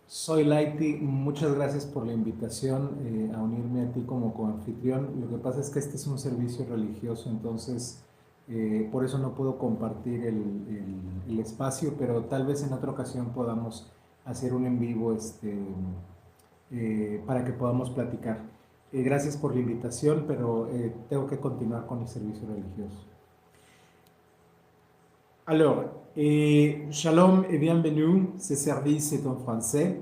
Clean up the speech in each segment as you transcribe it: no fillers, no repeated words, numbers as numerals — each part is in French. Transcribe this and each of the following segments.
Soy Laiti, muchas gracias por la invitación a unirme a ti como coanfitrión. Lo que pasa es que este es un servicio religioso, entonces por eso no puedo compartir el espacio, pero tal vez en otra ocasión podamos hacer un en vivo para que podamos platicar. Gracias por la invitación, pero tengo que continuar con el servicio religioso. Alors, shalom et bienvenue. Ce service est en français.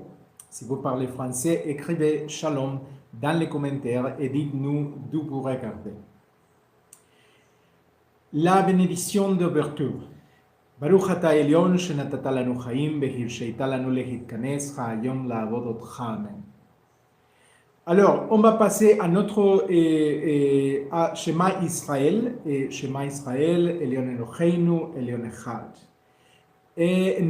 Si vous parlez français, écrivez shalom dans les commentaires et dites-nous d'où vous regardez. La bénédiction d'ouverture. Baruch ata Elyon shenatata lanu chaim vehirsheita lanu lehitkanes ha'ayom la'avod otcha. Amen. Alors, on va passer à notre à Shema Israël, Shema Israël, Elyon Eloheinu, Elyon Echad. Et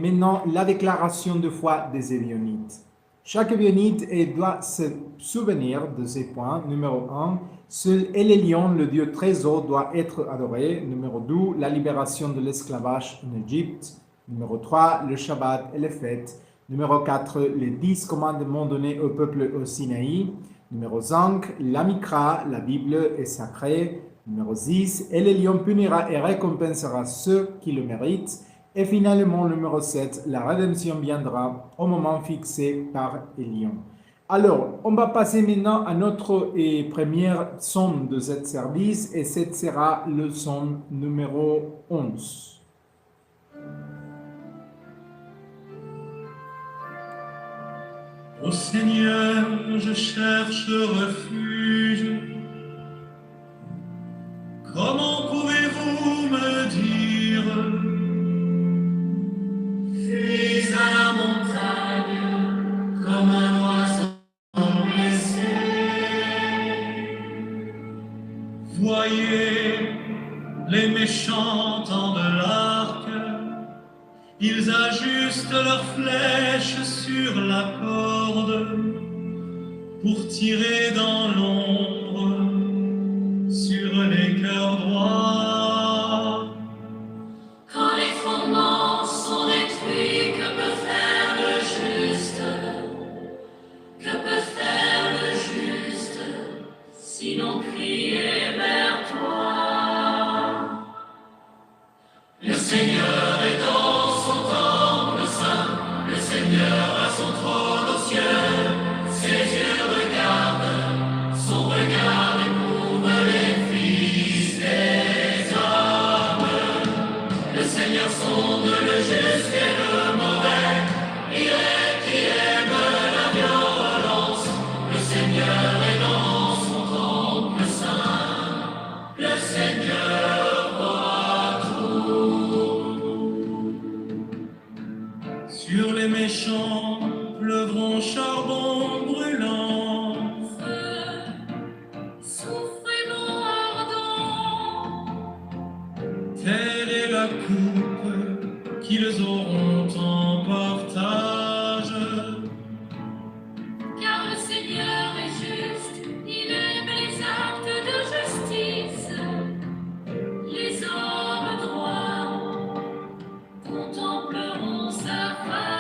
maintenant, la déclaration de foi des Élionites. Chaque Élionnite doit se souvenir de ces points. Numéro 1, seul Elion, le Dieu trésor, doit être adoré. Numéro 2, la libération de l'esclavage en Égypte. Numéro 3, le Shabbat et les fêtes. Numéro 4, les 10 commandements donnés au peuple au Sinaï. Numéro 5, la Mikra, la Bible est sacrée. Numéro 6, Elion punira et récompensera ceux qui le méritent. Et finalement, numéro 7, la rédemption viendra au moment fixé par Elion. Alors, on va passer maintenant à notre première psaume de ce service, et ce sera le psaume numéro 11. Ô Seigneur, je cherche refuge. Comment pouvez-vous me dire? Fuis à la montagne comme un oiseau blessé. Voyez, les méchants tendent l'arc, ils ajustent leurs flèches sur la corde pour tirer dans l'ombre sur les cœurs droits. Quand les fondements sont détruits, que peut faire le juste? Que peut faire le juste, sinon crier vers toi? Le Seigneur est dans son temple saint, le Seigneur a son trône aux cieux, ses yeux regardent, son regard éprouve les fils des hommes. Le Seigneur sonde le juste et le mauvais, il est qui aime la violence. Le Seigneur est dans son temple saint, le Seigneur voit tout. Sur les méchants pleuvront charbon brûlant. Feu, soufre et vent ardent, Telle est la coupe qu'ils auront en partage. car le Seigneur est juste, il aime les actes de justice. Les hommes droits contempleront sa face.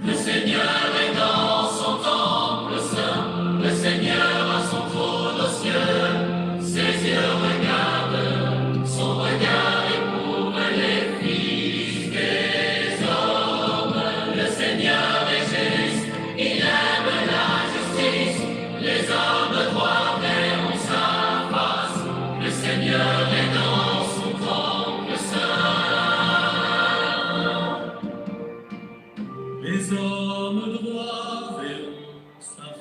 Le Seigneur est dans son temple saint, le Seigneur a son trône aux cieux, ses yeux regardent, son regard éprouve les fils des hommes. Le Seigneur est juste, il aime la justice, les hommes droits verront sa face. Le Seigneur est dans son temple saint. Les hommes droits verront sa face.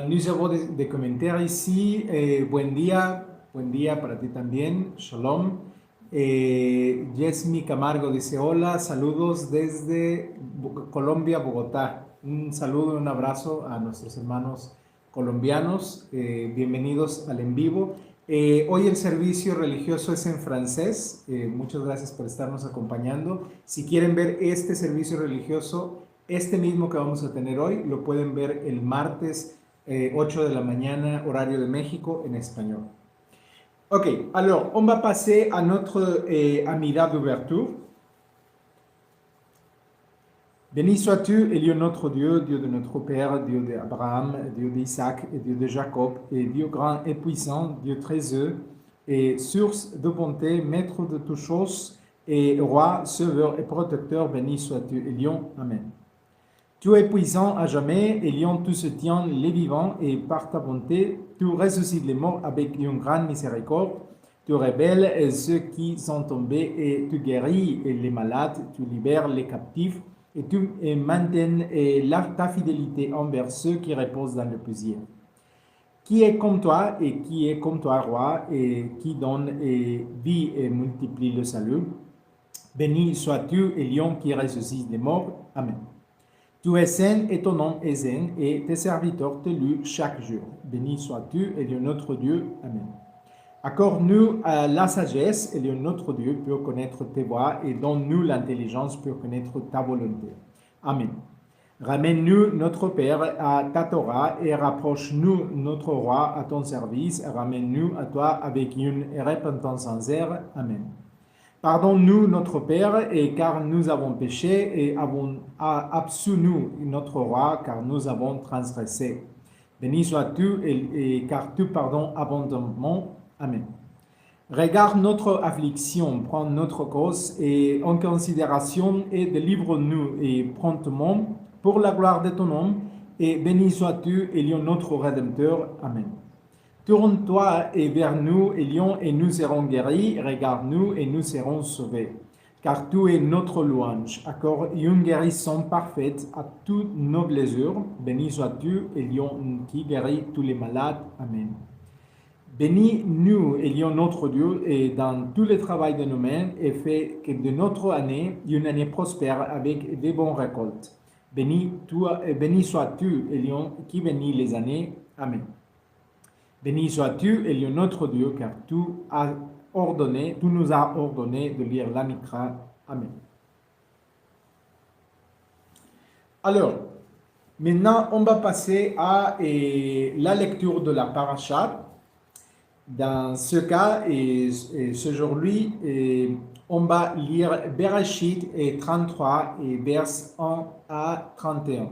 Nous avons des commentaires ici. Buen día para ti también. Shalom. Yesmi Camargo dice hola, saludos desde Colombia, Bogotá. Un saludo y un abrazo a nuestros hermanos colombianos. Bienvenidos al en vivo. Hoy el servicio religioso es en francés. Muchas gracias por estarnos acompañando. Si quieren ver este servicio religioso Este mismo que vamos a tener hoy lo pueden ver el martes 8 de la mañana, horario de México, en espagnol. Ok, alors on va passer à notre amida d'ouverture. Béni sois-tu, Dieu notre Dieu, Dieu de notre Père, Dieu d'Abraham, Dieu d'Isaac et Dieu de Jacob, et Dieu grand et puissant, Dieu très heureux, et source de bonté, maître de toutes choses, et roi, sauveur et protecteur, béni sois-tu, Elion. Amen. Tu es puissant à jamais, Elion, tu soutiens les vivants, et par ta bonté, tu ressuscites les morts avec une grande miséricorde. Tu révèles ceux qui sont tombés, et tu guéris les malades, tu libères les captifs, et tu maintiens ta fidélité envers ceux qui reposent dans le plaisir. Qui est comme toi, et qui est comme toi, roi, et qui donne vie et multiplie le salut. Béni sois-tu, Elion, qui ressuscite les morts. Amen. Tu es saint et ton nom est saint, et tes serviteurs te louent chaque jour. Béni sois-tu, Elion, notre Dieu. Amen. Accorde-nous la sagesse, Elion, notre Dieu, pour connaître tes voies, et donne-nous l'intelligence pour connaître ta volonté. Amen. Ramène-nous, notre Père, à ta Torah, et rapproche-nous, notre Roi, à ton service. Ramène-nous à toi avec une repentance sincère. Amen. Pardonne-nous, notre Père, et car nous avons péché, et absous-nous, notre Roi, car nous avons transgressé. Béni sois-tu, et car tu pardonnes abondamment. Amen. Regarde notre affliction, prends notre cause et en considération et délivre-nous et promptement pour la gloire de ton nom, et béni sois-tu, Elion, notre Rédempteur. Amen. Tourne-toi vers nous, Elion, et nous serons guéris. Regarde-nous et nous serons sauvés. Car tu es notre louange. Accorde une guérison parfaite à toutes nos blessures. Béni sois-tu, Elion, qui guérit tous les malades. Amen. Bénis-nous, Elion, notre Dieu, et dans tout le travail de nos mains, et fais que de notre année, une année prospère avec de bonnes récoltes. Béni sois-tu, Elion, qui bénit les années. Amen. Béni sois-tu, Elion, notre Dieu, car tu nous as ordonné de lire la Mikra. Amen. Alors, maintenant, on va passer à la lecture de la parasha. Dans ce cas, ce jour-là, on va lire Bereshit 33 et vers 1 à 31.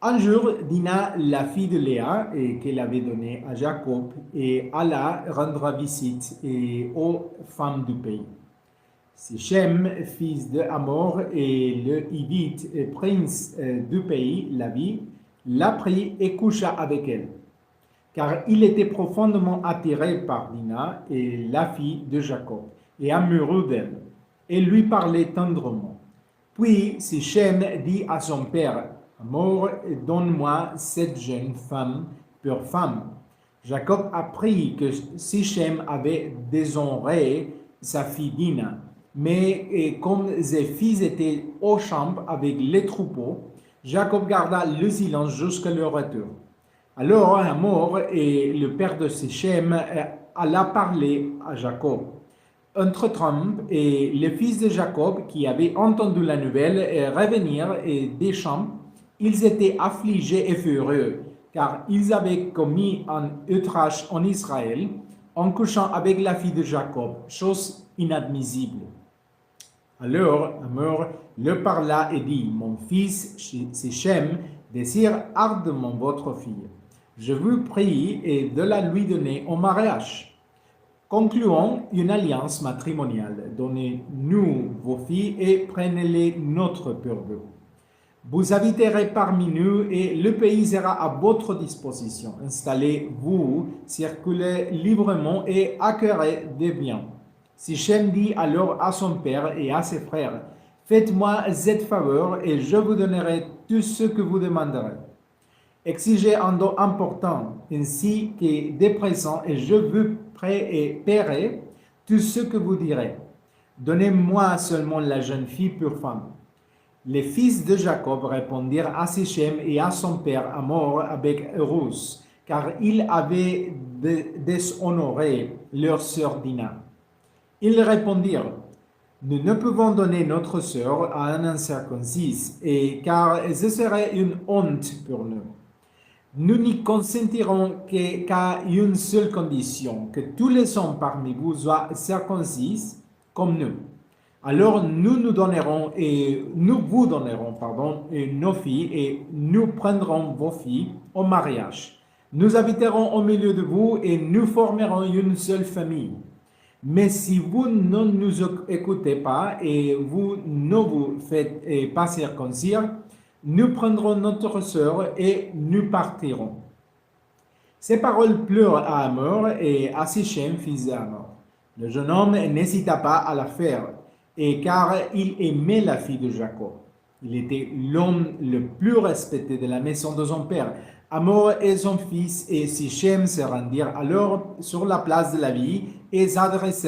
Un jour, Dina, la fille de Léa, qu'elle avait donnée à Jacob, et alla rendre visite aux femmes du pays. Sichem, fils de Hamor, et le Hivite, prince du pays, la prit et coucha avec elle. Car il était profondément attiré par Dina, et la fille de Jacob, et amoureux d'elle, et lui parlait tendrement. Puis Sichem dit à son père Hamor, donne-moi cette jeune femme pour femme. Jacob apprit que Sichem avait déshonoré sa fille Dina, mais comme ses fils étaient au champ avec les troupeaux, Jacob garda le silence jusqu'à leur retour. Alors Hamor, le père de Sichem, alla parler à Jacob. Entre-temps, les fils de Jacob, qui avaient entendu la nouvelle revenir des champs, ils étaient affligés et furieux, car ils avaient commis un outrage en Israël en couchant avec la fille de Jacob, chose inadmissible. Alors Hamor leur parla et dit, mon fils Sichem désire ardemment votre fille. Je vous prie de la lui donner en mariage. Concluons une alliance matrimoniale. Donnez-nous vos filles et prenez-les notre pour vous. Vous habiterez parmi nous et le pays sera à votre disposition. Installez-vous, circulez librement et acquérez des biens. Sichem dit alors à son père et à ses frères, faites-moi cette faveur et je vous donnerai tout ce que vous demanderez. Exigez un don important, ainsi que des présents, et je vous paierai tout ce que vous direz. Donnez-moi seulement la jeune fille pour femme. Les fils de Jacob répondirent à Sichem et à son père Hamor avec Rus, car ils avaient déshonoré leur sœur Dina. Ils répondirent, Nous ne pouvons donner notre sœur à un incirconcis, et car ce serait une honte pour nous. Nous n'y consentirons qu'à une seule condition, que tous les hommes parmi vous soient circoncis comme nous. Alors nous vous donnerons nos filles et nous prendrons vos filles au mariage. Nous habiterons au milieu de vous et nous formerons une seule famille. Mais si vous ne nous écoutez pas et vous ne vous faites pas circoncire, nous prendrons notre sœur et nous partirons. Ces paroles plurent à Hamor et à Sichem, fils d'Hamor. Le jeune homme n'hésita pas à la faire, et car il aimait la fille de Jacob. Il était l'homme le plus respecté de la maison de son père. Hamor et son fils et Sichem se rendirent alors sur la place de la ville et s'adressent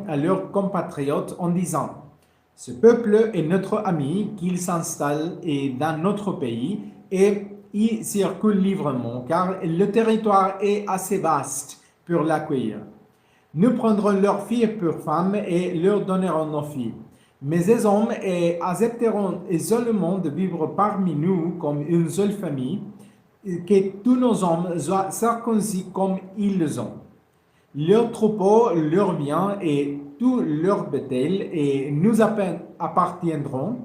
à leurs compatriotes en disant: ce peuple est notre ami, qu'il s'installe dans notre pays et y circule librement, car le territoire est assez vaste pour l'accueillir. Nous prendrons leurs filles pour femmes et leur donnerons nos filles. Mais ces hommes accepteront seulement de vivre parmi nous comme une seule famille, que tous nos hommes soient circoncis comme ils le sont. Leurs troupeaux, leurs biens et tout leur bétail et nous appartiendront,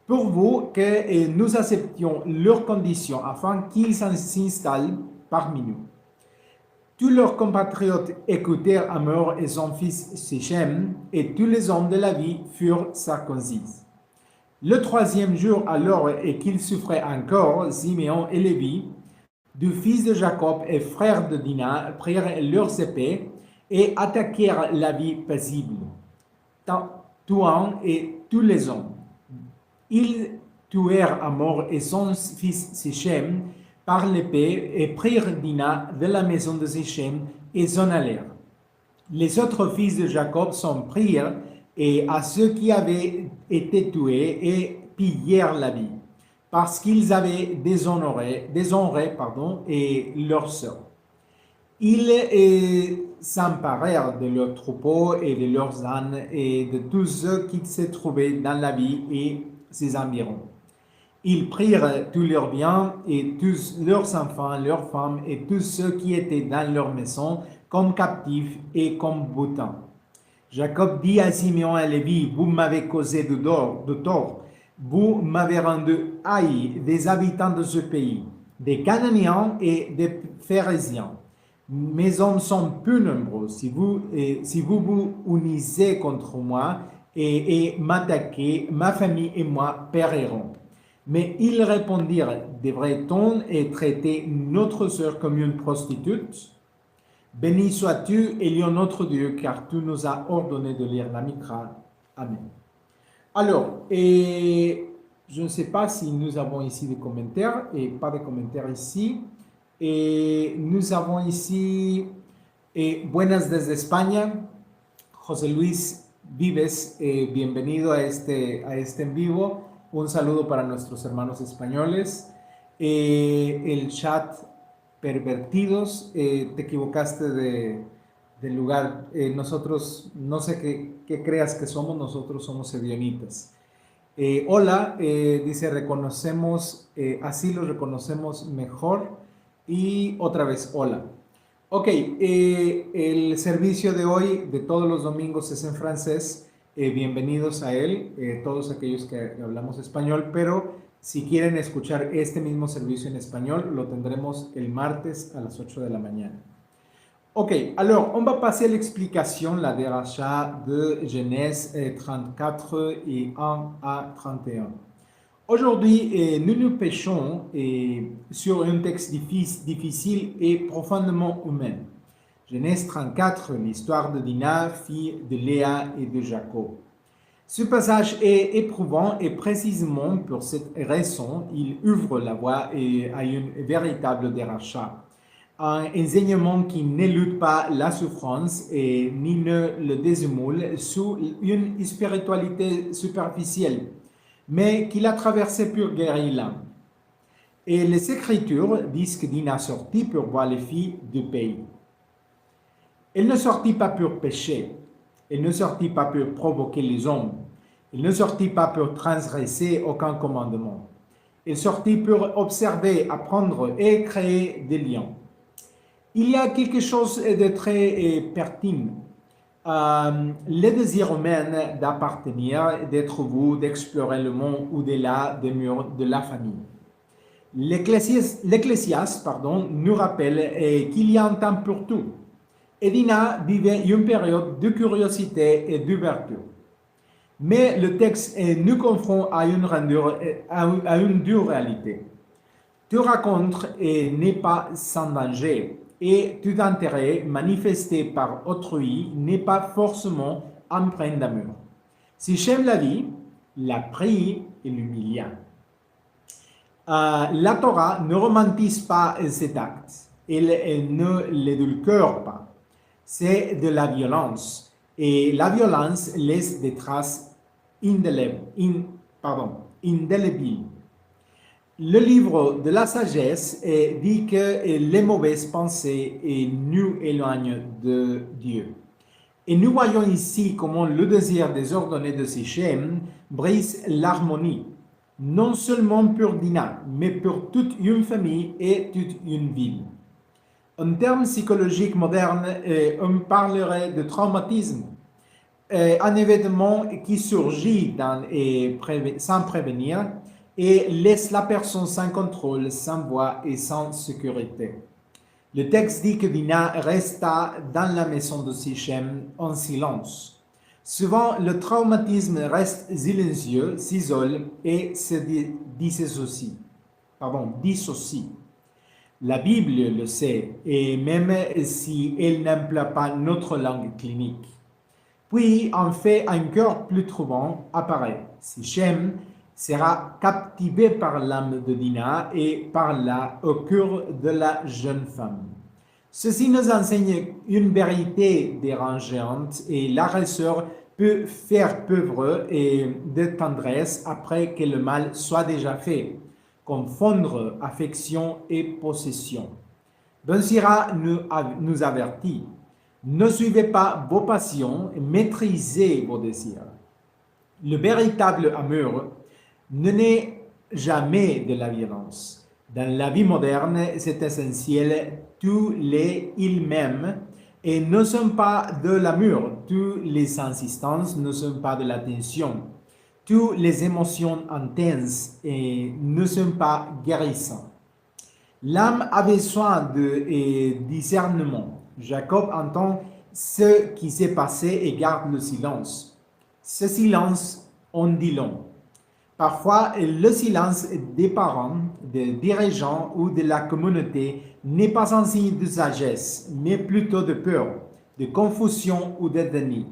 pour vous que nous acceptions leurs conditions afin qu'ils s'installent parmi nous. Tous leurs compatriotes écoutèrent Hamor et son fils Sichem, et tous les hommes de la ville furent circoncis. Le troisième jour alors, et qu'ils souffraient encore, Siméon et Lévi, du fils de Jacob et frères de Dina, prirent leurs épées et attaquèrent la ville paisible, tuant et tous les hommes. Ils tuèrent Hamor et son fils Sichem par l'épée et prirent Dina de la maison de Sichem et s'en allèrent. Les autres fils de Jacob s'en prirent et à ceux qui avaient été tués et pillèrent la ville, parce qu'ils avaient déshonoré et leur sœur. Ils s'emparèrent de leurs troupeaux et de leurs ânes et de tous ceux qui se trouvaient dans la ville et ses environs. Ils prirent tous leurs biens et tous leurs enfants, leurs femmes et tous ceux qui étaient dans leur maison comme captifs et comme boutins. Jacob dit à Simeon et Lévi: vous m'avez causé de tort, vous m'avez rendu haï des habitants de ce pays, des Cananéens et des Phérésiens. Mes hommes sont peu nombreux. Si vous vous unissez contre moi et m'attaquez, ma famille et moi périrons. Mais ils répondirent: devrait-on traiter notre sœur comme une prostitute? Béni sois-tu, Elion notre Dieu, car tu nous as ordonné de lire la Mikra. Amen. Alors, je ne sais pas si nous avons ici des commentaires, et pas de commentaires ici. Et nous avons ici buenas desde España, José Luis Vives, bienvenido a este en vivo. Un saludo para nuestros hermanos españoles. El chat pervertidos, te equivocaste de lugar. Nosotros, no sé qué creas que somos, nosotros somos ebionitas. Hola, dice, reconocemos, así lo reconocemos mejor. Y otra vez, hola. Ok, el servicio de hoy, de todos los domingos, es en francés. Bienvenidos a él, todos aquellos que hablamos español, pero si quieren escuchar este mismo servicio en español, lo tendremos el martes a las 8 de la mañana. Ok, alors, on va passer à l'explication, la déracha de Genèse 34 et 1 à 31. Aujourd'hui, nous nous pêchons sur un texte difficile et profondément humain. Genèse 34, l'histoire de Dina, fille de Léa et de Jacob. Ce passage est éprouvant et précisément pour cette raison, il ouvre la voie à une véritable déracha. Un enseignement qui n'élude pas la souffrance ni ne le désimule sous une spiritualité superficielle, mais qui l'a traversé pour guérir l'âme. Et les Écritures disent que Dina sortit pour voir les filles du pays. Elle ne sortit pas pour pécher. Il ne sortit pas pour provoquer les hommes. Il ne sortit pas pour transgresser aucun commandement. Il sortit pour observer, apprendre et créer des liens. Il y a quelque chose de très pertinent. Le désir humain d'appartenir, d'être vous, d'explorer le monde au-delà des murs de la famille. L'Ecclésiaste nous rappelle qu'il y a un temps pour tout. Et Dinah vivait une période de curiosité et d'ouverture. Mais le texte nous confronte à une dure réalité. Toute rencontre n'est pas sans danger et tout intérêt manifesté par autrui n'est pas forcément empreint d'amour. Si j'aime la vie, la prie et l'humilia. La Torah ne romantise pas cet acte, elle ne l'édulcore pas. C'est de la violence et la violence laisse des traces indélébiles. Le livre de la sagesse dit que les mauvaises pensées nous éloignent de Dieu. Et nous voyons ici comment le désir désordonné de Sichem brise l'harmonie, non seulement pour Dinah, mais pour toute une famille et toute une ville. En termes psychologiques modernes, on parlerait de traumatisme, un événement qui surgit sans prévenir et laisse la personne sans contrôle, sans voix et sans sécurité. Le texte dit que Dinah resta dans la maison de Sichem en silence. Souvent, le traumatisme reste silencieux, s'isole et se dissocie. La Bible le sait, et même si elle n'emploie pas notre langue clinique. Puis, en fait, un cœur plus troublant apparaît. Sichem sera captivé par l'âme de Dinah et par là au cœur de la jeune femme. Ceci nous enseigne une vérité dérangeante et l'agresseur peut faire preuve de tendresse après que le mal soit déjà fait, confondre affection et possession. Ben Sira nous avertit, ne suivez pas vos passions, maîtrisez vos désirs. Le véritable amour ne naît jamais de la violence. Dans la vie moderne, c'est essentiel, tous les ils m'aiment et ne sont pas de l'amour, toutes les insistances ne sont pas de l'attention, toutes les émotions intenses et ne sont pas guérissantes. L'âme a besoin de discernement. Jacob entend ce qui s'est passé et garde le silence. Ce silence en dit long. Parfois, le silence des parents, des dirigeants ou de la communauté n'est pas un signe de sagesse, mais plutôt de peur, de confusion ou de déni.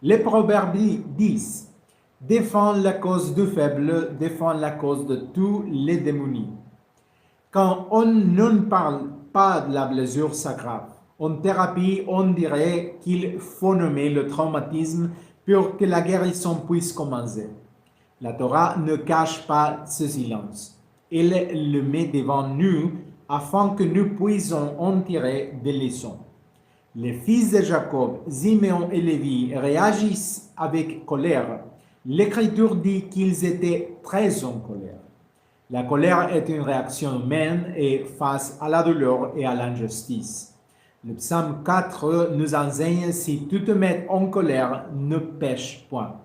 Les proverbes disent « Défends la cause du faible, défends la cause de tous les démunis ». Quand on ne parle pas de la blessure s'aggrave, en thérapie, on dirait qu'il faut nommer le traumatisme pour que la guérison puisse commencer. La Torah ne cache pas ce silence. Elle le met devant nous afin que nous puissions en tirer des leçons. Les fils de Jacob, Siméon et Lévi, réagissent avec colère. L'Écriture dit qu'ils étaient très en colère. La colère est une réaction humaine et face à la douleur et à l'injustice. Le psaume 4 nous enseigne « Si tu te mets en colère, ne pêche point ».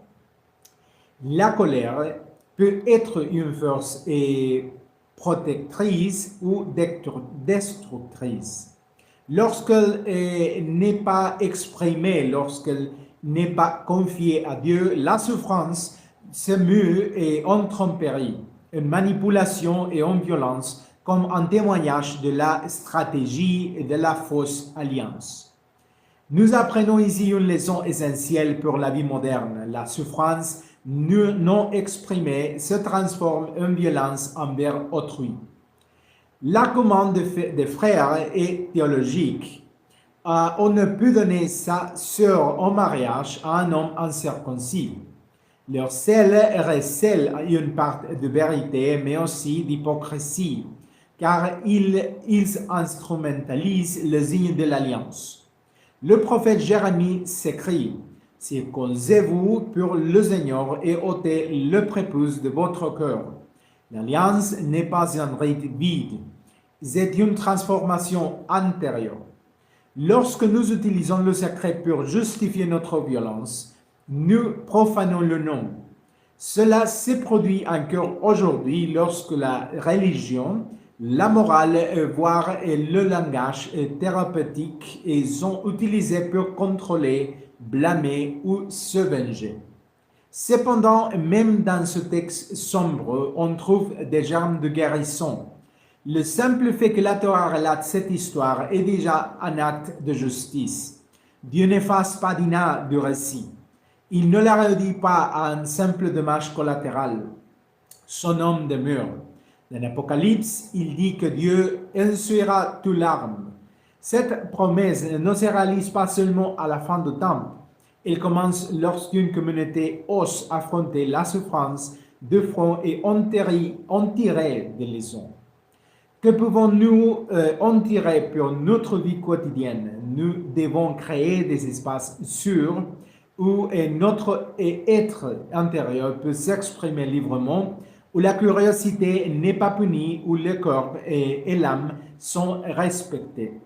La colère peut être une force protectrice ou destructrice. Lorsqu'elle n'est pas exprimée, lorsqu'elle n'est pas confiée à Dieu, la souffrance se mue et entre en péril, une manipulation et en violence, comme un témoignage de la stratégie et de la fausse alliance. Nous apprenons ici une leçon essentielle pour la vie moderne. La souffrance non exprimée se transforme en violence envers autrui. La commande des frères est théologique. On ne peut donner sa sœur en mariage à un homme incirconcis. Leur zèle recèle une part de vérité, mais aussi d'hypocrisie, car ils instrumentalisent le signe de l'alliance. Le prophète Jérémie s'écrie Circoncez-vous pour le Seigneur et ôtez le prépuce de votre cœur. L'alliance n'est pas un rite vide, c'est une transformation intérieure. Lorsque nous utilisons le secret pour justifier notre violence, nous profanons le nom. Cela se produit encore aujourd'hui lorsque la religion, la morale, voire le langage thérapeutique sont utilisés pour contrôler, blâmer ou se venger. Cependant, même dans ce texte sombre, on trouve des germes de guérison. Le simple fait que la Torah relate cette histoire est déjà un acte de justice. Dieu n'efface pas Dina du récit. Il ne la réduit pas à un simple dommage collatéral. Son homme demeure. Dans l'Apocalypse, il dit que Dieu essuiera toutes larmes. Cette promesse ne se réalise pas seulement à la fin du temps. Elle commence lorsqu'une communauté ose affronter la souffrance de front et en tirer des leçons. Que pouvons-nous en tirer pour notre vie quotidienne? Nous devons créer des espaces sûrs où notre être intérieur peut s'exprimer librement, où la curiosité n'est pas punie, où le corps et l'âme sont respectés.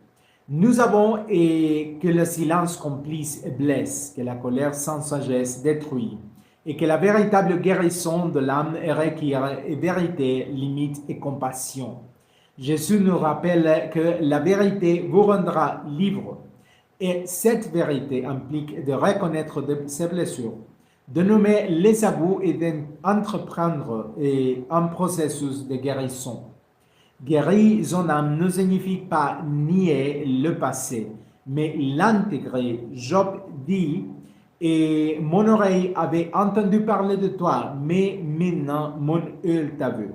Nous avons que le silence complice blesse, que la colère sans sagesse détruit, et que la véritable guérison de l'âme requiert vérité, limite et compassion. Jésus nous rappelle que la vérité vous rendra libre. Et cette vérité implique de reconnaître ses blessures, de nommer les abus et d'entreprendre un processus de guérison. Guérir son âme ne signifie pas nier le passé, mais l'intégrer. Job dit, et mon oreille avait entendu parler de toi, mais maintenant mon œil t'a vu.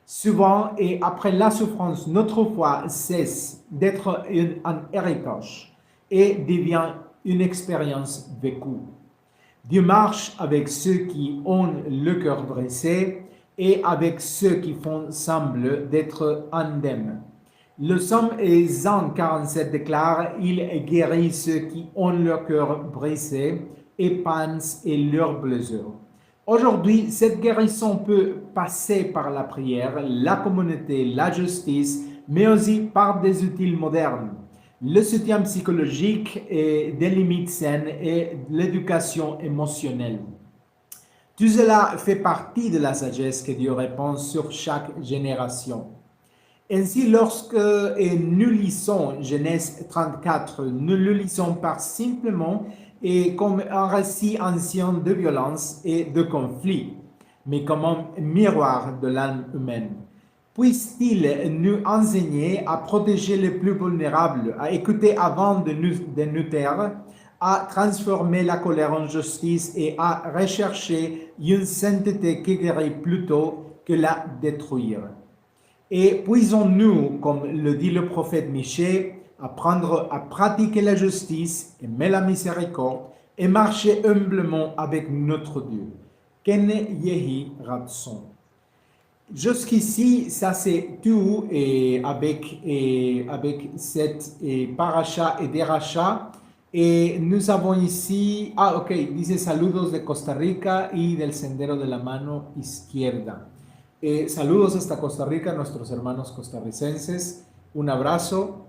Souvent, et après la souffrance, notre foi cesse d'être un héritage et devient une expérience vécue. Dieu marche avec ceux qui ont le cœur brisé et avec ceux qui font semblant d'être indemnes. Le psaume 147 déclare « Il guérit ceux qui ont leur cœur brisé et pense et leurs blessures ». Aujourd'hui, cette guérison peut passer par la prière, la communauté, la justice, mais aussi par des outils modernes. Le soutien psychologique et des limites saines et l'éducation émotionnelle. Tout cela fait partie de la sagesse que Dieu répand sur chaque génération. Ainsi, lorsque nous lisons Genèse 34, nous le lisons pas simplement et comme un récit ancien de violence et de conflit, mais comme un miroir de l'âme humaine. Puisse-t-il nous enseigner à protéger les plus vulnérables, à écouter avant de nous taire, à transformer la colère en justice et à rechercher une sainteté qui guérit plutôt que la détruire. Et puisons-nous, comme le dit le prophète Michée, apprendre à pratiquer la justice, aimer la miséricorde et marcher humblement avec notre Dieu. Ken Yehi Ratson. Jusqu'ici, ça c'est tout avec cette paracha et deracha. Et nous avons ici, dice saludos de Costa Rica y del sendero de la mano izquierda. Saludos hasta Costa Rica, nuestros hermanos costarricenses. Un abrazo.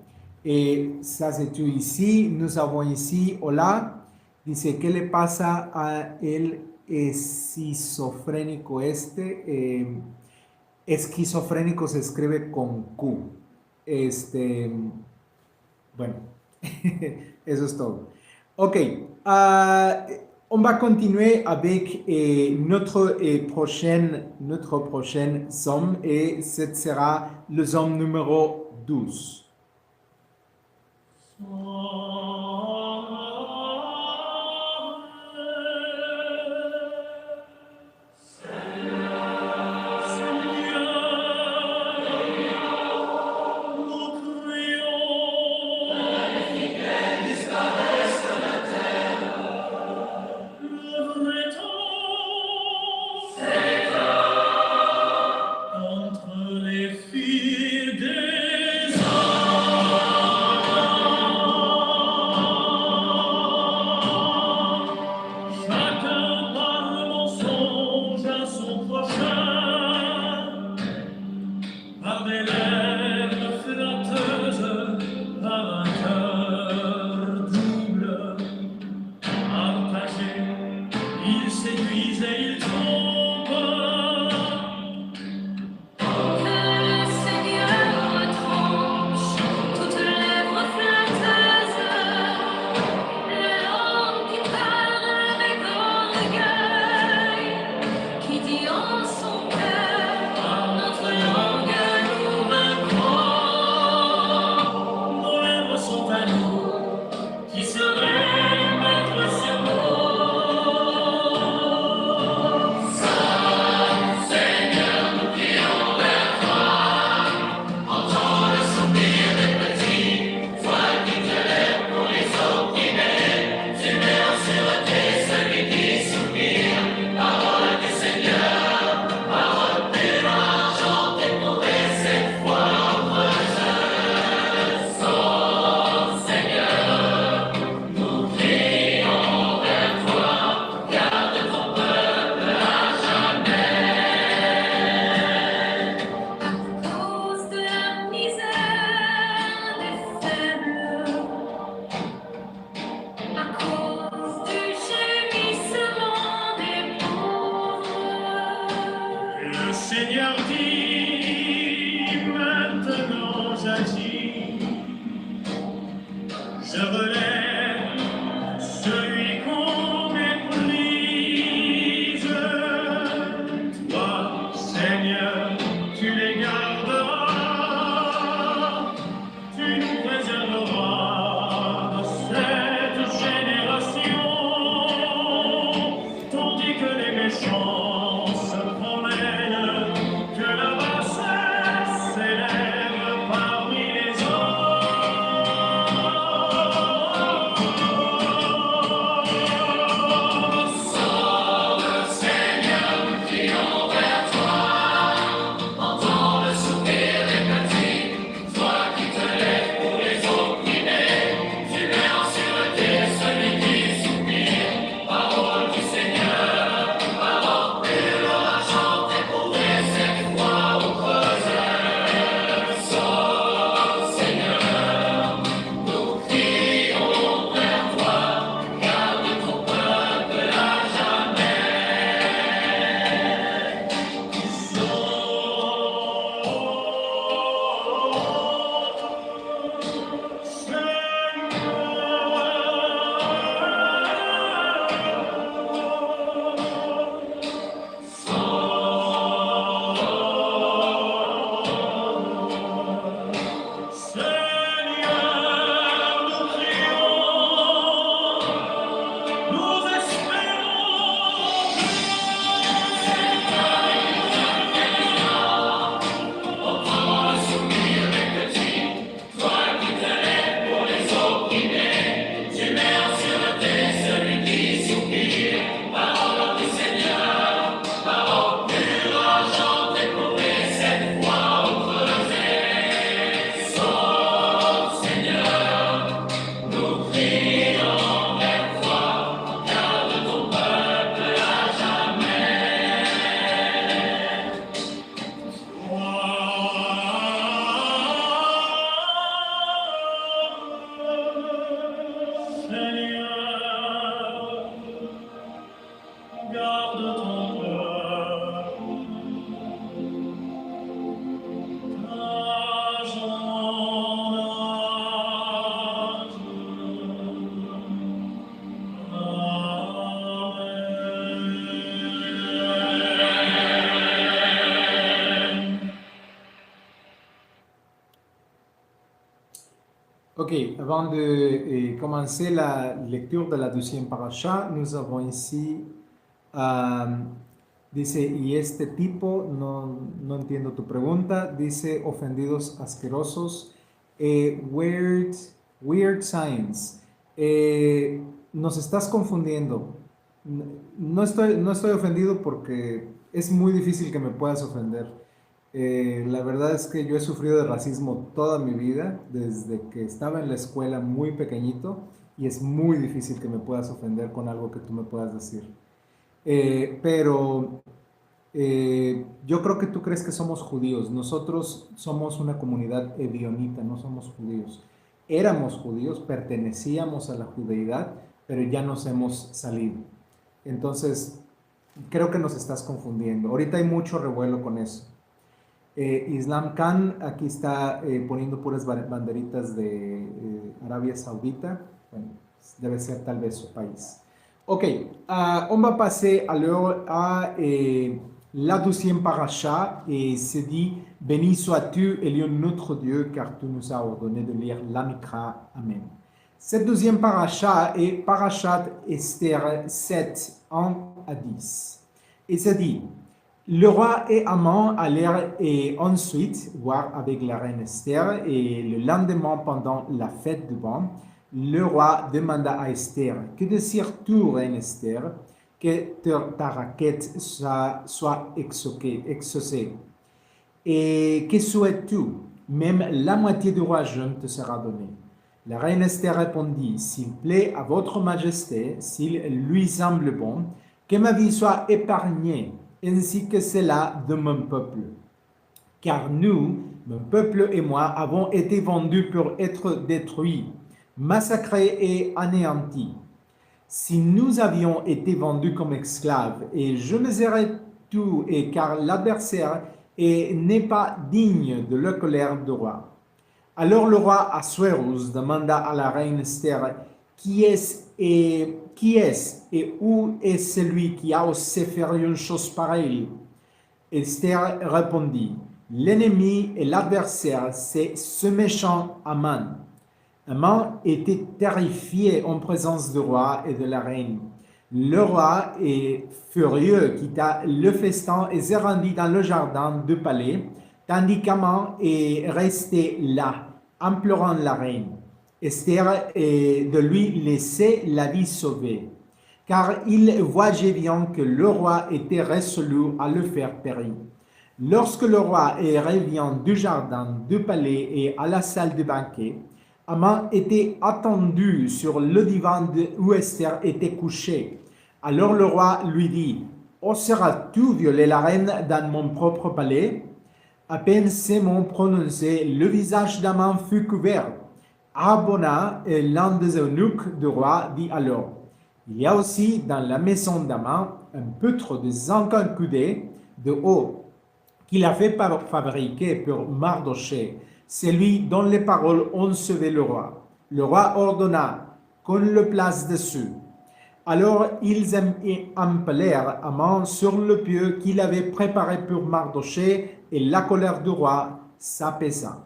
Ça c'est tout ici. Nous avons ici, hola. Dice, ¿qué le pasa a el esquizofrénico esquizofrénico se escribe con Q. Bueno, eso es todo. Ok, on va continuer avec notre prochain somme et ce sera le somme numéro 12. par des lèvres flatteuses, par un cœur double. Partagé, il séduisent et il trompe. Que le Seigneur retranche toutes lèvres flatteuses, la langue qui parle avec orgueil, qui dit en son cœur, notre langue nous vaincrons. Nos lèvres sont à nous, qui serait maître sur nous. Cause de la misère des faibles, à cause du gémissement des pauvres. Le Seigneur dit, maintenant j'agis, je relève celui qu'on méprise. Toi, Seigneur, tu les garderas, tu nous préserveras de cette génération, tandis que les méchants se promènent, que la bassesse s'élève parmi les hommes. Sauve, Seigneur, nous crions vers toi. Entends le soupir des petits, toi qui te lèves pour les opprimés. Tu mets en sûreté celui qui soupire. Parole du Seigneur, parole pure, à chanter pour cette foi au creuseur. Sauve, Seigneur, nous crions vers toi. Garde ton peuple à jamais. Seigneur, nous crions, nous espérons. Entends le soupir des petits, toi qui te lèves pour les opprimés. Tu mets en sûreté celui qui soupire. Parole du Seigneur, parole pure, à chanter pour cette foi au creuset. Sauve, Seigneur, nous crions vers toi. Garde ton peuple à jamais. Seigneur, garde ton peuple, d'âge en âge. Amen. Ok, avant de commencer la lecture de la deuxième paracha, nous avons ici, dice, y este tipo, no entiendo tu pregunta, dice, ofendidos asquerosos, weird science. Nos estás confundiendo. No estoy ofendido porque es muy difícil que me puedas ofender. La verdad es que yo he sufrido de racismo toda mi vida, desde que estaba en la escuela muy pequeñito, y es muy difícil que me puedas ofender con algo que tú me puedas decir. Pero Yo creo que tú crees que somos judíos. Nosotros somos una comunidad evionita, no somos judíos. Éramos judíos, pertenecíamos a la judeidad, pero ya nos hemos salido. Entonces, creo que nos estás confundiendo. Ahorita hay mucho revuelo con eso. Islam Khan aquí está poniendo puras banderitas de Arabia Saudita. Bueno, debe ser tal vez su país. Ok, on va passer alors à la 12e paracha et c'est dit béni sois-tu, Elion notre Dieu, car tu nous as ordonné de lire l'Amikra. Amen. Cette 12e paracha est parachat Esther 7, 1 à 10. Et c'est dit le roi et Haman allèrent et ensuite voir avec la reine Esther et le lendemain pendant la fête du vin, le roi demanda à Esther, que désires-tu, reine Esther, que ta requête soit exaucée? Et que souhaites-tu? Même la moitié du royaume te sera donnée. La reine Esther répondit, s'il plaît à votre majesté, s'il lui semble bon, que ma vie soit épargnée, ainsi que cela de mon peuple. Car nous, mon peuple et moi, avons été vendus pour être détruits, massacrés et anéantis. Si nous avions été vendus comme esclaves, et je me serais tout, et car l'adversaire n'est pas digne de la colère du roi. Alors le roi Assuérus demanda à la reine Esther, qui est et où est celui qui a osé faire une chose pareille? Esther répondit, l'ennemi et l'adversaire, c'est ce méchant Haman. Haman était terrifié en présence du roi et de la reine. Le roi est furieux, quitta le festin et se rendit dans le jardin du palais, tandis qu'Haman est resté là, implorant la reine. Esther de lui laisser la vie sauvée, car il voyait bien que le roi était résolu à le faire périr. Lorsque le roi revient du jardin du palais et à la salle de banquet, Haman était attendu sur le divan où Esther était couchée. Alors le roi lui dit, « Oseras-tu violer la reine dans mon propre palais ?» À peine ces mots prononcés, le visage d'Haman fut couvert. Arbona, l'un des eunuques du roi, dit alors, « Il y a aussi dans la maison d'Haman un poutre de 50 coudées de haut qu'il a fait fabriquer pour Mardochée, celui dont les paroles ont sauvé le roi. Le roi ordonna qu'on le place dessus. Alors ils empalèrent Haman sur le pieu qu'il avait préparé pour Mardochée et la colère du roi s'apaisa.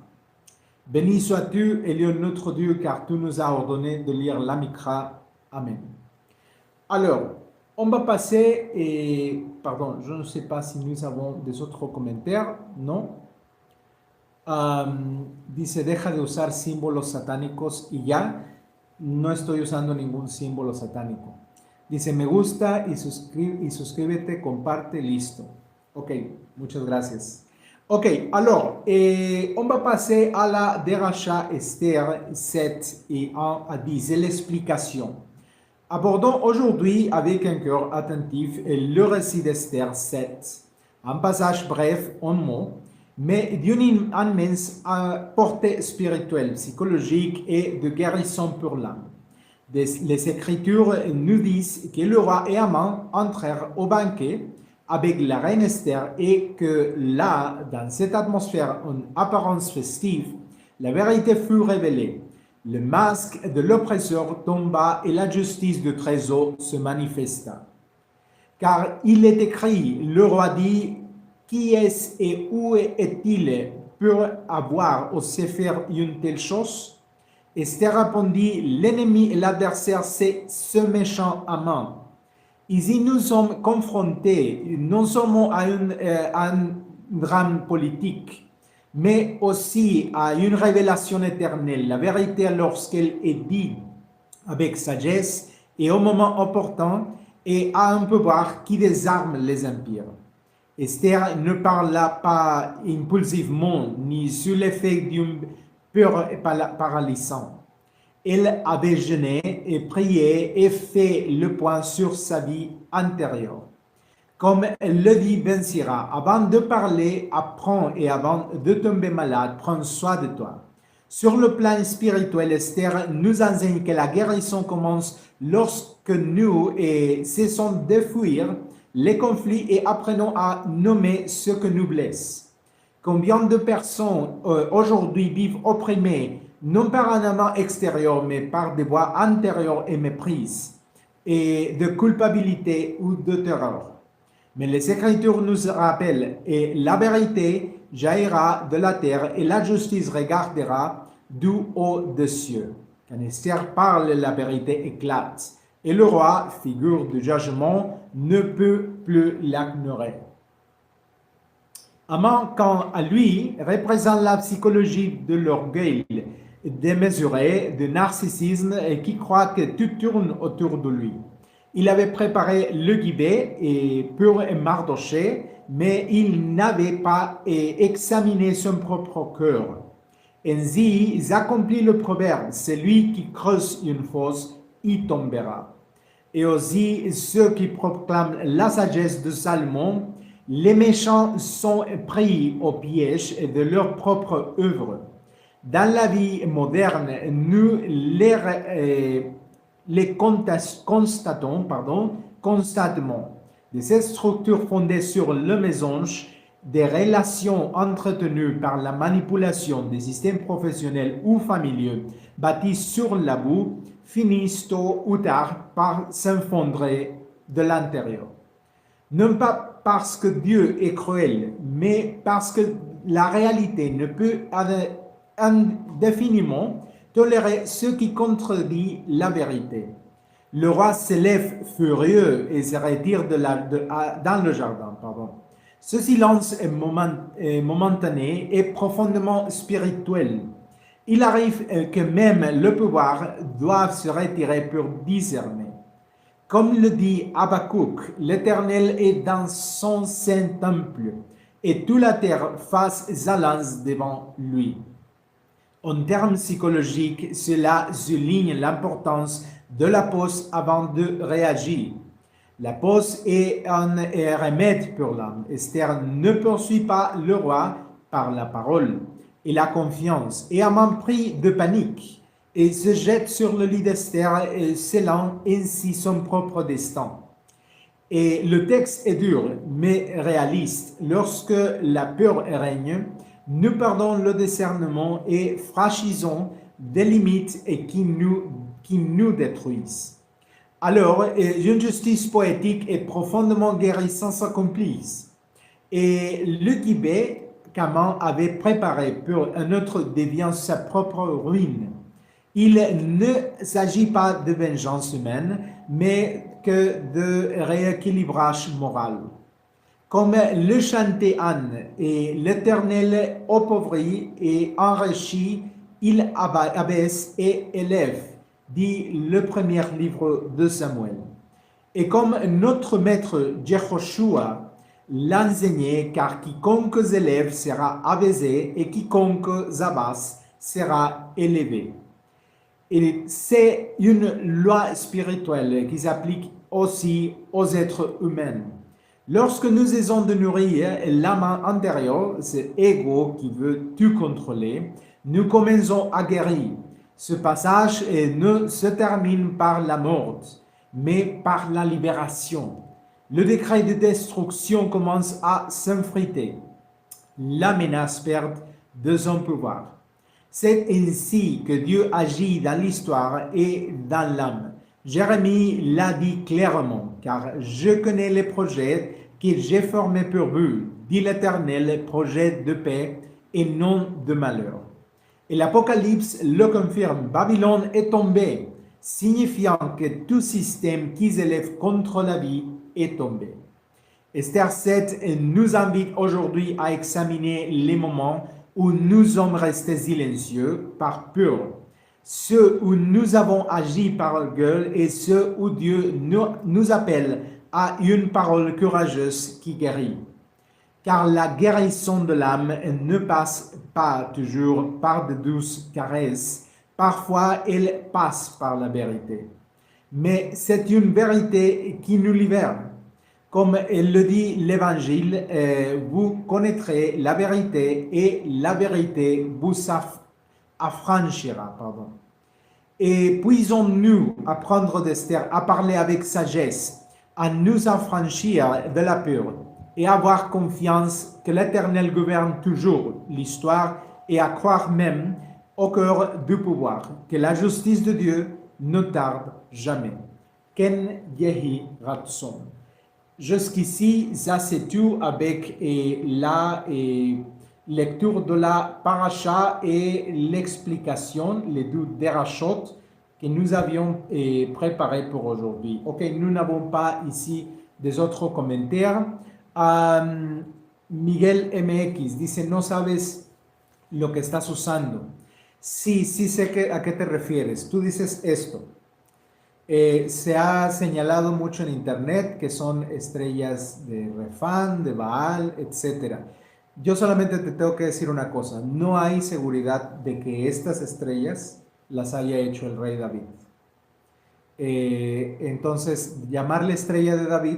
Béni sois-tu, Elion notre Dieu, car tu nous as ordonné de lire l'Amikra. Amen. Alors, on va passer, pardon, je ne sais pas si nous avons des autres commentaires, non. Dice, deja de usar símbolos satánicos y ya, no estoy usando ningún símbolo satánico. Dice, me gusta y suscríbete, comparte, listo. Ok, muchas gracias. Ok, alors, on va passer à la Deracha Esther 7 et 1 à 10, et l'explication. Abordons aujourd'hui avec un cœur attentif le récit d'Esther 7, un passage bref en mots, mais d'une immense portée spirituelle, psychologique et de guérison pour l'âme. Les Écritures nous disent que le roi et Haman entrèrent au banquet avec la reine Esther et que là, dans cette atmosphère en apparence festive, la vérité fut révélée. Le masque de l'oppresseur tomba et la justice du trésor se manifesta. Car il est écrit, le roi dit, qui est et où est-il pour avoir osé faire une telle chose? Esther répondit, l'ennemi et l'adversaire, c'est ce méchant Haman. Ici, nous sommes confrontés non seulement à un drame politique, mais aussi à une révélation éternelle. La vérité, lorsqu'elle est dite avec sagesse et au moment opportun, et à un pouvoir qui désarme les empires. Esther ne parla pas impulsivement ni sous l'effet d'une peur paralysante. Elle avait jeûné et prié et fait le point sur sa vie antérieure. Comme le dit Ben Sira, avant de parler, apprends et avant de tomber malade, prends soin de toi. Sur le plan spirituel, Esther nous enseigne que la guérison commence lorsque nous cessons de fuir les conflits et apprenons à nommer ce que nous blesse. Combien de personnes aujourd'hui vivent opprimées, non par un amant extérieur, mais par des voix intérieures et méprises, et de culpabilité ou de terreur. Mais les Écritures nous rappellent, et la vérité jaillira de la terre, et la justice regardera du haut des cieux. Quand Esther parle, la vérité éclate, et le roi, figure du jugement, ne peut plus l'ignorer. Haman, quant à lui, représente la psychologie de l'orgueil démesuré, du narcissisme et qui croit que tout tourne autour de lui. Il avait préparé le gibet pour Mardoché, mais il n'avait pas examiné son propre cœur. Ainsi, il accomplit le proverbe, celui qui creuse une fosse y tombera. Et aussi, ceux qui proclament la sagesse de Salomon, les méchants sont pris au piège de leur propre œuvre. Dans la vie moderne, nous les constatons constamment. De ces structures fondées sur le mensonge, des relations entretenues par la manipulation des systèmes professionnels ou familiaux bâtis sur l'abus, finissent tôt ou tard par s'effondrer de l'intérieur. Non pas parce que Dieu est cruel, mais parce que la réalité ne peut indéfiniment tolérer ce qui contredit la vérité. Le roi se lève furieux et se retire dans le jardin. Ce silence est momentané et profondément spirituel. Il arrive que même le pouvoir doive se retirer pour discerner. Comme le dit Habakkuk, l'Éternel est dans son saint temple et toute la terre fasse zalance devant lui. En termes psychologiques, cela souligne l'importance de la pause avant de réagir. La pause est un remède pour l'âme. Esther ne poursuit pas le roi par la parole et la confiance, et Haman pris de panique, et se jette sur le lit d'Esther, scellant ainsi son propre destin. Et le texte est dur, mais réaliste. Lorsque la peur règne, nous perdons le discernement et franchisons des limites et qui nous détruisent. Alors, une justice poétique et profondément guérissante s'accomplisse. Et le gibet qu'Haman avait préparé pour un autre devient sa propre ruine. Il ne s'agit pas de vengeance humaine, mais que de rééquilibrage moral. Comme le chantait Anne, et l'Éternel appauvrit et enrichit, il abaisse et élève, dit le premier livre de Samuel. Et comme notre maître Jehoshua l'enseignait, car quiconque élève sera abaissé et quiconque abaisse sera élevé. Et c'est une loi spirituelle qui s'applique aussi aux êtres humains. Lorsque nous essayons de nourrir l'âme intérieure, cet ego qui veut tout contrôler, nous commençons à guérir. Ce passage ne se termine par la mort, mais par la libération. Le décret de destruction commence à s'effriter. La menace perd de son pouvoir. C'est ainsi que Dieu agit dans l'histoire et dans l'âme. Jérémie l'a dit clairement, car je connais les projets que j'ai formés pour vous, dit l'Éternel, projets de paix et non de malheur. Et l'Apocalypse le confirme, Babylone est tombée, signifiant que tout système qui s'élève contre la vie est tombé. Esther 7 nous invite aujourd'hui à examiner les moments où nous sommes restés silencieux par peur, ceux où nous avons agi par orgueil et ceux où Dieu nous appelle à une parole courageuse qui guérit. Car la guérison de l'âme ne passe pas toujours par de douces caresses, parfois elle passe par la vérité. Mais c'est une vérité qui nous libère. Comme le dit l'Évangile, vous connaîtrez la vérité et la vérité vous affranchira. Pardon. Et puisons-nous apprendre d'Esther à parler avec sagesse, à nous affranchir de la peur et avoir confiance que l'Éternel gouverne toujours l'histoire et à croire même au cœur du pouvoir, que la justice de Dieu ne tarde jamais. Ken Yehi Ratson. Jusqu'ici, ça c'est tout avec la lecture de la paracha et l'explication, les deux derachot que nous avions préparé pour aujourd'hui. Ok, nous n'avons pas ici des autres commentaires. Miguel MX dice, no sabes lo que estás usando. Sí, sí sé a qué te refieres. Tú dices esto. Se ha señalado mucho en internet que son estrellas de Refán, de Baal, etc. Yo solamente te tengo que decir una cosa, no hay seguridad de que estas estrellas las haya hecho el rey David. Entonces, llamarle estrella de David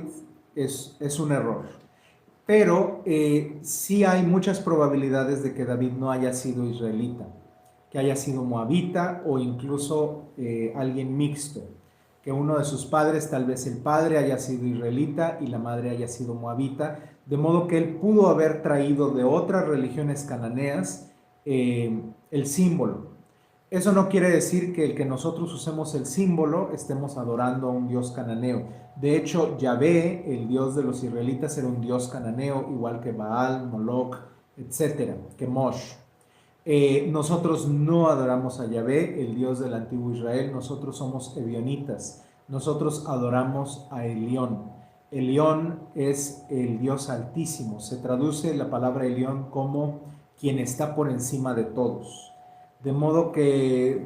es un error. Pero sí hay muchas probabilidades de que David no haya sido israelita, que haya sido moabita o incluso alguien mixto. Que uno de sus padres, tal vez el padre haya sido israelita y la madre haya sido moabita, de modo que él pudo haber traído de otras religiones cananeas el símbolo. Eso no quiere decir que el que nosotros usemos el símbolo estemos adorando a un dios cananeo. De hecho, Yahvé, el dios de los israelitas, era un dios cananeo, igual que Baal, Moloch, etc., que Mosh. Nosotros no adoramos a Yahvé, el Dios del antiguo Israel, nosotros somos ebionitas, nosotros adoramos a Elión. Elión es el Dios altísimo, se traduce la palabra Elión como quien está por encima de todos. De modo que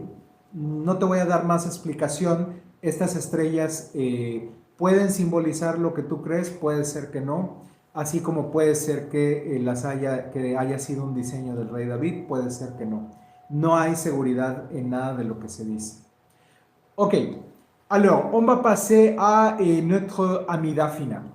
no te voy a dar más explicación, estas estrellas pueden simbolizar lo que tú crees, puede ser que no. Así como puede ser que haya sido un diseño del rey David, puede ser que no. No hay seguridad en nada de lo que se dice. Ok, alors, on va passer à notre Amida finale.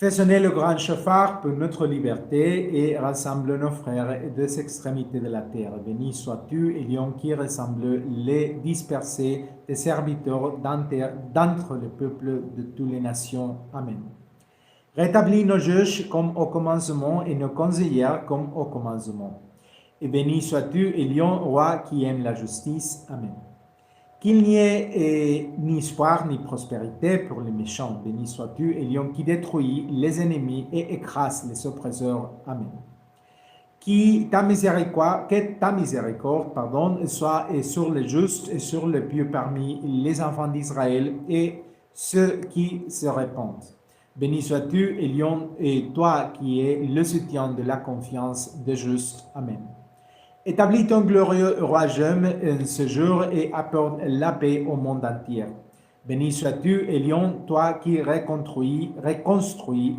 Fais sonner le grand chauffard pour notre liberté et rassemble nos frères des extrémités de la terre. Béni sois-tu, Elion, qui rassemble les dispersés, tes serviteurs d'entre les peuples de toutes les nations. Amen. Rétablis nos juges comme au commencement et nos conseillers comme au commencement. Et béni sois-tu, Elion, roi qui aime la justice. Amen. Qu'il n'y ait ni espoir ni prospérité pour les méchants. Béni sois-tu, Elion, qui détruit les ennemis et écrase les oppresseurs. Amen. Que ta miséricorde soit sur les justes et sur les pieux parmi les enfants d'Israël et ceux qui se répandent. Béni sois-tu, Elion, et toi qui es le soutien de la confiance des justes. Amen. Établis ton glorieux royaume en ce jour et apporte la paix au monde entier. Béni sois-tu, Elion, toi qui reconstruis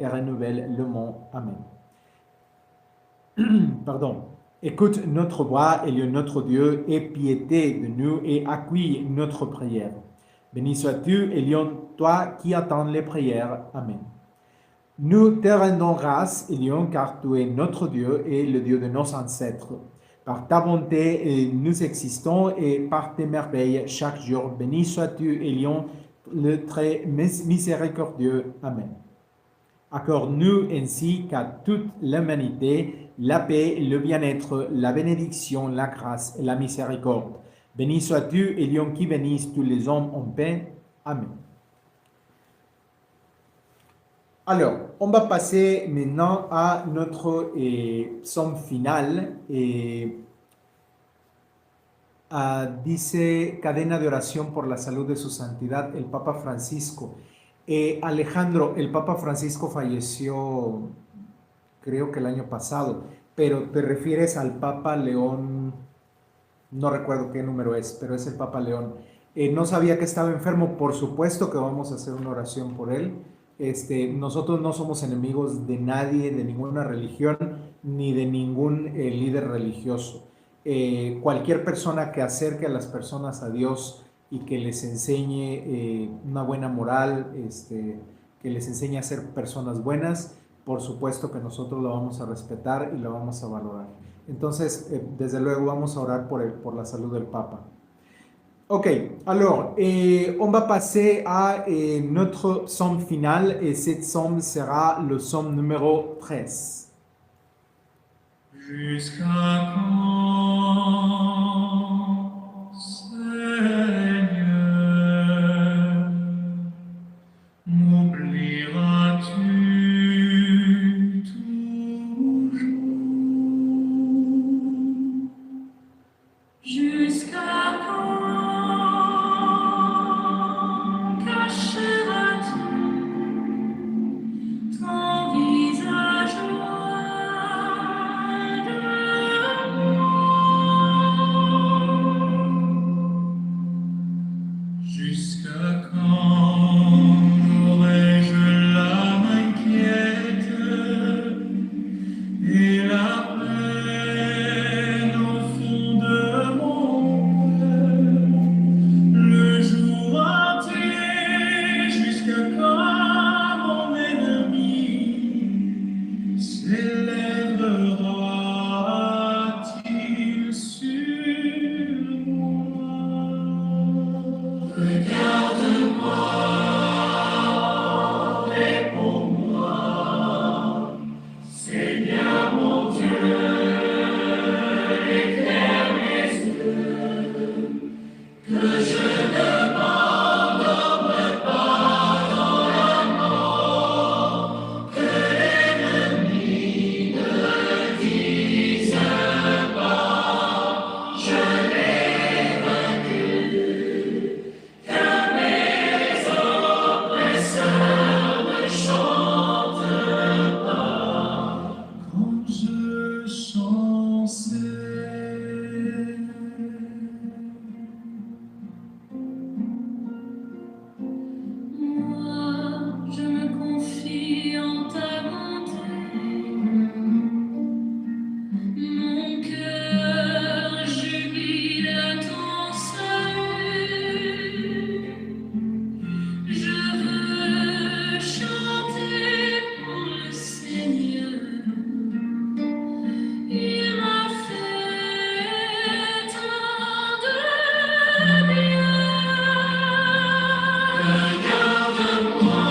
et renouvelle le monde. Amen. Pardon. Écoute notre voix, Elion, notre Dieu, aie piété de nous et accueille notre prière. Béni sois-tu, Elion, toi qui attends les prières. Amen. Nous te rendons grâce, Elion, car tu es notre Dieu et le Dieu de nos ancêtres. Par ta bonté, nous existons et par tes merveilles chaque jour. Béni sois-tu, Elion, le très miséricordieux. Amen. Accorde-nous ainsi qu'à toute l'humanité la paix, le bien-être, la bénédiction, la grâce et la miséricorde. Béni sois-tu, Elion, qui bénisse tous les hommes en paix. Amen. Alors, on va passer maintenant à notre psaume final. Dice cadena de oración por la salud de su santidad el Papa Francisco. Alejandro, el Papa Francisco falleció creo que el año pasado, pero te refieres al Papa León, no recuerdo qué número es, pero es el Papa León. No sabía que estaba enfermo, por supuesto que vamos a hacer una oración por él. Nosotros no somos enemigos de nadie, de ninguna religión, ni de ningún líder religioso. cualquier persona que acerque a las personas a Dios y que les enseñe una buena moral, que les enseñe a ser personas buenas, por supuesto que nosotros lo vamos a respetar y lo vamos a valorar. Entonces, desde luego vamos a orar por la salud del Papa. Ok, alors, on va passer à notre psaume final et cette psaume sera le psaume numéro 13. Jusqu'à quand, Seigneur, m'oublieras-tu toujours? Jusqu'à quand cacheras-tu ton visage loin de moi? Jusqu'à quand aurai-je l'âme inquiète et la peine au fond de mon cœur, le jour entier, jusqu'à quand mon ennemi s'élèvera-t-il sur moi? Regarde-moi, réponds-moi, Seigneur mon Dieu, éclaire mes yeux, que je ne m'endorme pas dans la mort, que l'ennemi ne dise pas, je l'ai vaincu, que mes oppresseurs ne chantent pas. Quand je chancerai, Moi, je me confie en ta bonté. Mon cœur jubile à ton salut. Je veux chanter pour le Seigneur. Il m'a fait tant de bien. Regarde-moi,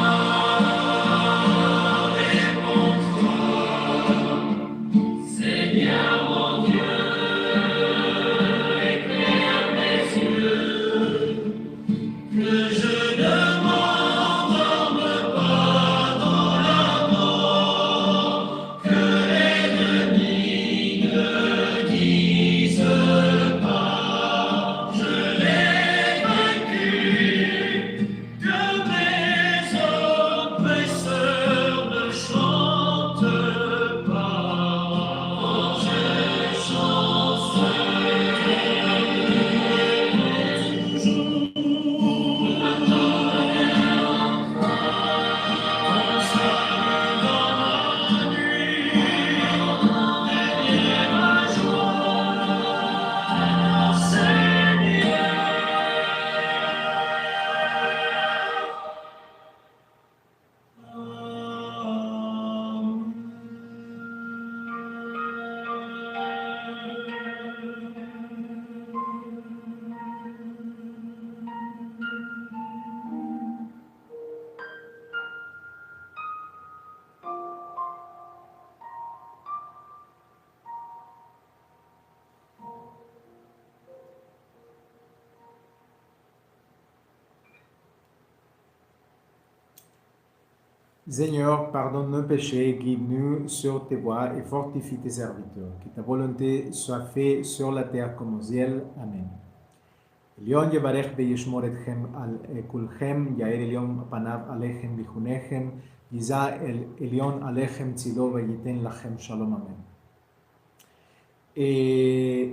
réponds-toi, Seigneur mon Dieu, éclaire mes yeux, que je ne m'endorme pas dans la mort, que l'ennemi ne dise pas, je l'ai vaincu, que mes oppresseurs ne chantent pas. je chancerai Seigneur, pardonne nos péchés, guide-nous sur tes voies et fortifie tes serviteurs. Que ta volonté soit faite sur la terre comme au ciel. Amen. עליון יברך וישמור אתכם על כולכם, יאר עליון פניו עליכם ויחונכם, יישא עליון עליכם צילו וייתן לכם shalom. Amén.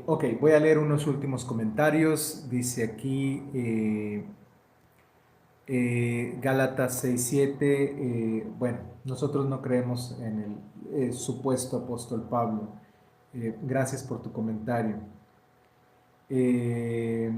Ok, voy a leer unos últimos comentarios. Dice aquí Gálatas 6:7. Bueno, nosotros no creemos en el supuesto apóstol Pablo. Gracias por tu comentario. La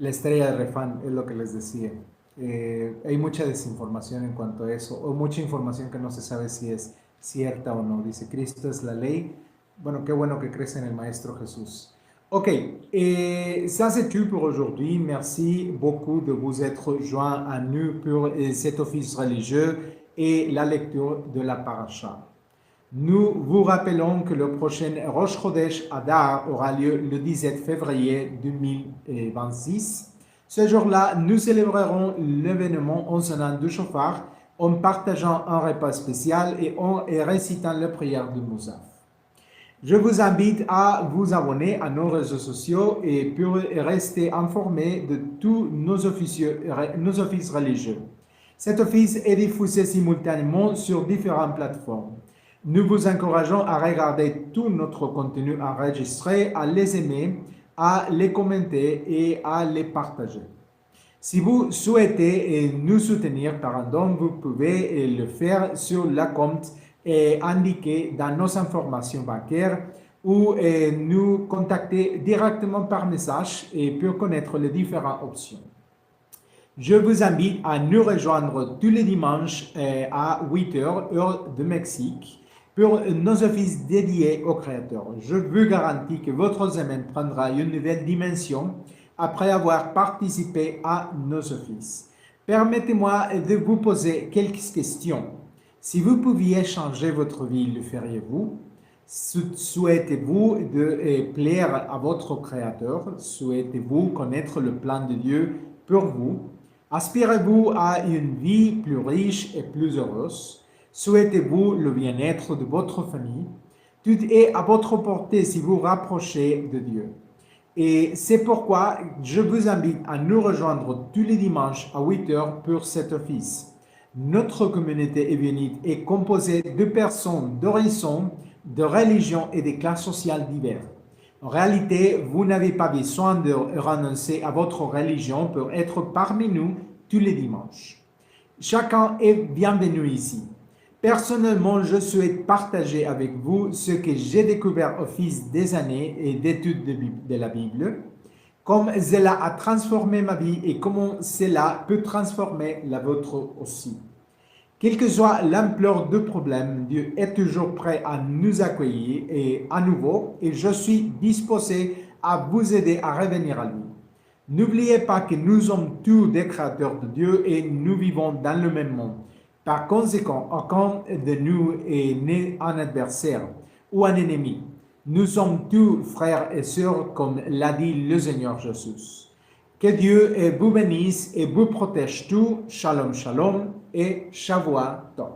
estrella de refán es lo que les decía. Hay mucha desinformación en cuanto a eso, o mucha información que no se sabe si es cierta o no. Dice, Cristo es la ley. Bueno, qué bueno que crees en el Maestro Jesús. Ok, et ça c'est tout pour aujourd'hui. Merci beaucoup de vous être joints à nous pour cet office religieux et la lecture de la paracha. Nous vous rappelons que le prochain Rosh Chodesh Adar aura lieu le 17 février 2026. Ce jour-là, nous célébrerons l'événement en sonnant du chauffard, en partageant un repas spécial et en récitant la prière du Musaf. Je vous invite à vous abonner à nos réseaux sociaux et pour rester informé de tous nos offices religieux. Cet office est diffusé simultanément sur différentes plateformes. Nous vous encourageons à regarder tout notre contenu enregistré, à les aimer, à les commenter et à les partager. Si vous souhaitez nous soutenir par un don, vous pouvez le faire sur le compte indiqué dans nos informations bancaires ou nous contacter directement par message pour connaître les différentes options. Je vous invite à nous rejoindre tous les dimanches à 8h, heure de Mexique, pour nos offices dédiés aux créateurs. Je vous garantis que votre semaine prendra une nouvelle dimension après avoir participé à nos offices. Permettez-moi de vous poser quelques questions. Si vous pouviez changer votre vie, le feriez-vous? Souhaitez-vous de plaire à votre Créateur? Souhaitez-vous connaître le plan de Dieu pour vous? Aspirez-vous à une vie plus riche et plus heureuse? Souhaitez-vous le bien-être de votre famille? Tout est à votre portée si vous rapprochez de Dieu. Et c'est pourquoi je vous invite à nous rejoindre tous les dimanches à 8h pour cet office. Notre communauté évionite est composée de personnes d'horizons, de religions et de classes sociales diverses. En réalité, vous n'avez pas besoin de renoncer à votre religion pour être parmi nous tous les dimanches. Chacun est bienvenu ici. Personnellement, je souhaite partager avec vous ce que j'ai découvert au fil des années et d'études de la Bible, comme cela a transformé ma vie et comment cela peut transformer la vôtre aussi. Quelle que soit l'ampleur du problème, Dieu est toujours prêt à nous accueillir et à nouveau, et je suis disposé à vous aider à revenir à lui. N'oubliez pas que nous sommes tous des créateurs de Dieu et nous vivons dans le même monde. Par conséquent, aucun de nous est né un adversaire ou un ennemi. Nous sommes tous frères et sœurs, comme l'a dit le Seigneur Jésus. Que Dieu vous bénisse et vous protège tout. Shalom, shalom et Shavua Tov.